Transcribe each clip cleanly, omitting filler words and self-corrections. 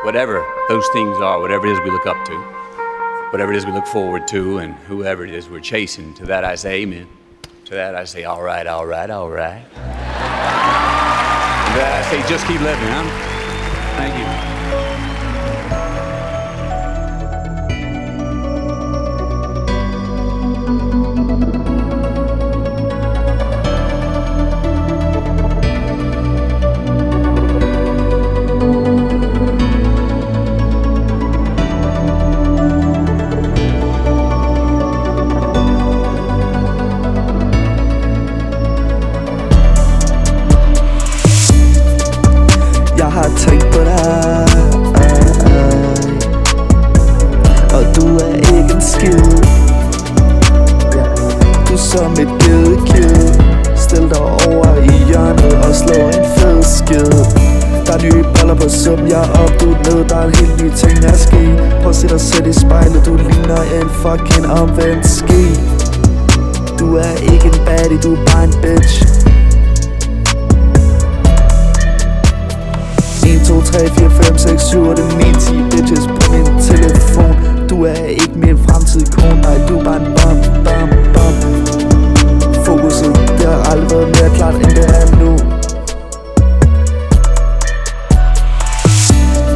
whatever those things are, whatever it is we look up to, whatever it is we look forward to, and whoever it is we're chasing, to that I say amen. To that I say, all right, all right, all right. To that I say, just keep living, huh? Thank you. Jeg har tænkt på dig, og du er ikke en skid. Du er som et gedekid. Stil dig over i hjørnet og slå en fed skid. Der er nye boller på suppen, jeg er op, du er ned. Der er en helt ny ting at ske. Prøv at se dig selv i spejlet, du ligner en fucking omvendt ski. Du er ikke en baddie, du er bare en bitch. 1, 2, 3, 4, 5, 6, 7, 8, 9, 10 bitches på min telefon. Du er ikke min fremtidige kone, nej, du er bare en bum. Fokuset, det har aldrig været mere klart, end det er nu.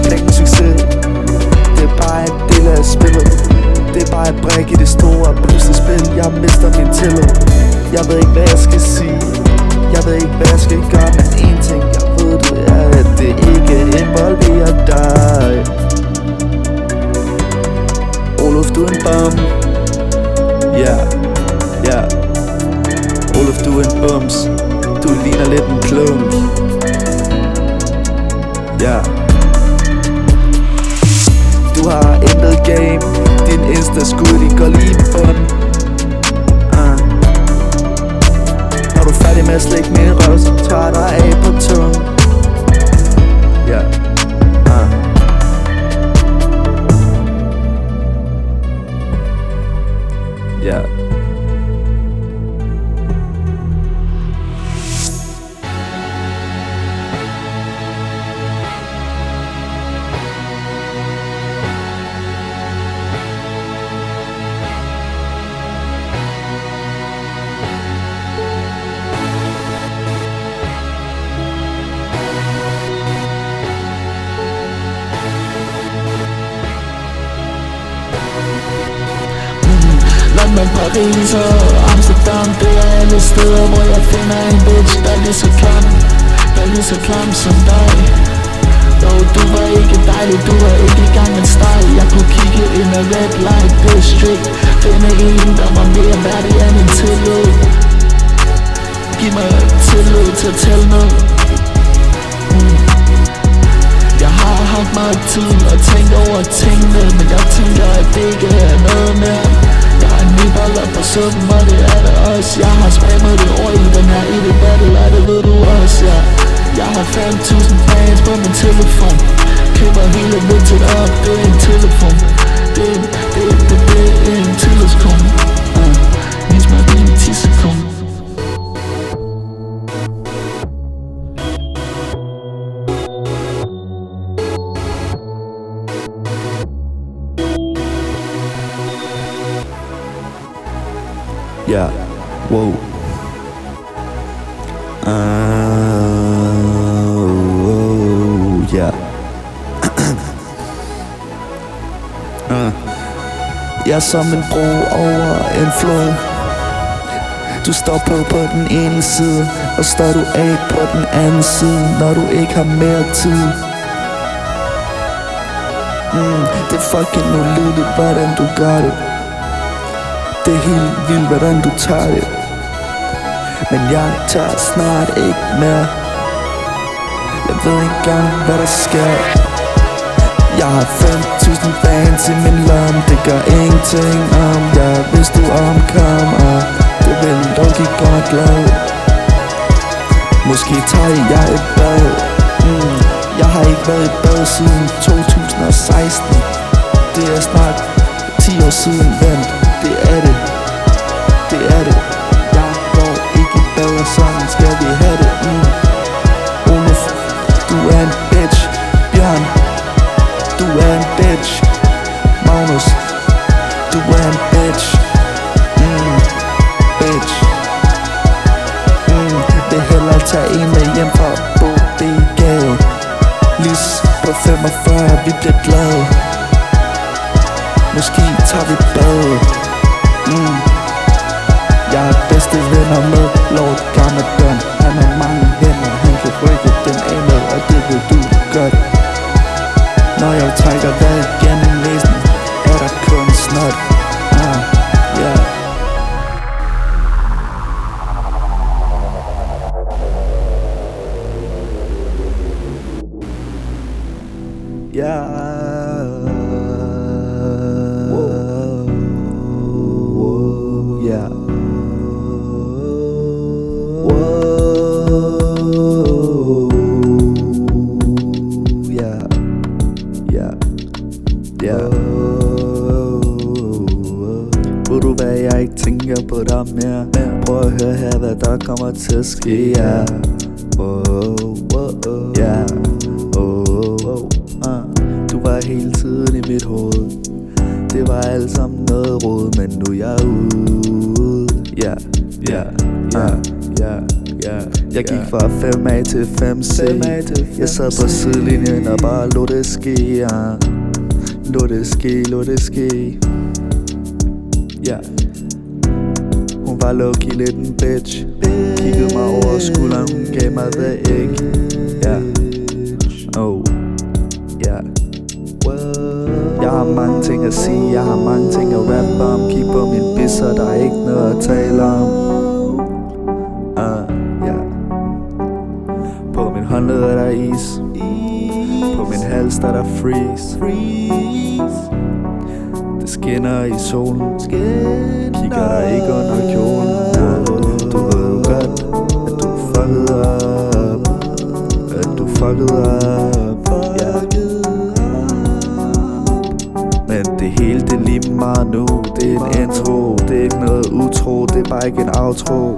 Penge succes, det er bare en del af spillet. Det er bare et brik i det store puslespil. Jeg mister min tillid. Jeg ved ikke, hvad jeg skal sige. Jeg ved ikke, hvad jeg skal gøre, men en ting jeg ved, det er, at det ikke involverer dig. Olof, du er en bum. Ja. Olof, du er en bums. Du ligner lidt en klump. Ja. Du har intet game. Din Insta-skud, de går lige i bund. Når du er færdig med at slikke min røv, så tager dig af på tungen. Ja. Ja. London, Paris og Amsterdam. Det er alle steder, hvor jeg finder en bitch, der er lige så klam som dig. Jo, du var ikke dejlig, du var ikke i gang med style. Jeg kunne kigge ind ad red light district, finde en, der var mere værdig end en tillid. Giv mig tillid til at tælle ned. Jeg har haft meget tid og tænkt over tingene, men jeg tænker, at det ikke er noget mere. Jeg har en ny boller på suppen, og det er det også. Jeg har spammet det ord i den her i det battle, og det ved du også, ja. Jeg har 5.000 fans på min telefon. Køber hele vintet op, det er en telefon. Det er en tillidskone. Vis mig din 10 sekunder. Ja, wow. Ja. Jeg er som en bro over en flod. Du står på den ene side, og står du af på den anden side, når du ikke har mere tid. Det er fucking ulydeligt, hvordan du gør det. Det er helt vildt, hvordan du tager det. Men jeg tør snart ikke mere. Jeg ved ikke engang, hvad der sker. Jeg har 5.000 fans i min lomme. Det gør ingenting om jeg, hvis du omkommer. Det vil dog give godt glad. Måske tager jeg et bad. Jeg har ikke været i bad siden 2016. Det er snart 10 år siden, vent. Det er det. Jeg går ikke i bad, og sådan skal vi have det. Olof, du er en bitch. Bjørn, er en bitch. Bitch. Vil hellere tage en med hjem fra Bodegade. Lys på 45, vi bliver glade. Måske tager vi bad. Jeg er bedste venner med Lord Gamadon. Han har mange hænder, han kan rykke den af med, og det ved du godt. Når jeg trækker vejret gennem næsen, er der kun snot. Yeah. Yeah. Ved du hvad, jeg ikke tænker på dig mere. Prøv at høre her, hvad der kommer til at ske. Du var hele tiden i mit hoved. Det var alt sammen noget rod, men nu er jeg ude. Jeg gik fra 5A til 5C. Jeg sad på sidelinjen og bare lod det ske. Lod det ske. Hun var low-key lidt en bitch. Kiggede mig over skulderen, hun gav mig the egg. Jeg har mange ting at sige, jeg har mange ting at rappe om. Kig på min bisser, der er ikke noget at tale om. På min håndled er der is. På min hals der er der freeze. Det skinner i solen. Kigger der ikke under kjolen. Du ved jo godt, at du fucked up. At du fucked up. Men det hele, det er lige meget nu. Det er en intro, det er ikke noget utro. Det er bare ikke en outro.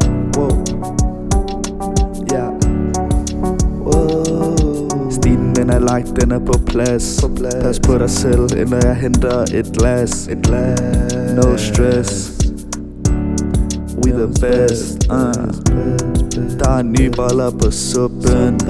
Stilen den er lagt, den er på plads. Pas på dig selv, inden jeg henter et glas. No stress. We the best. Der er nye boller på suppen.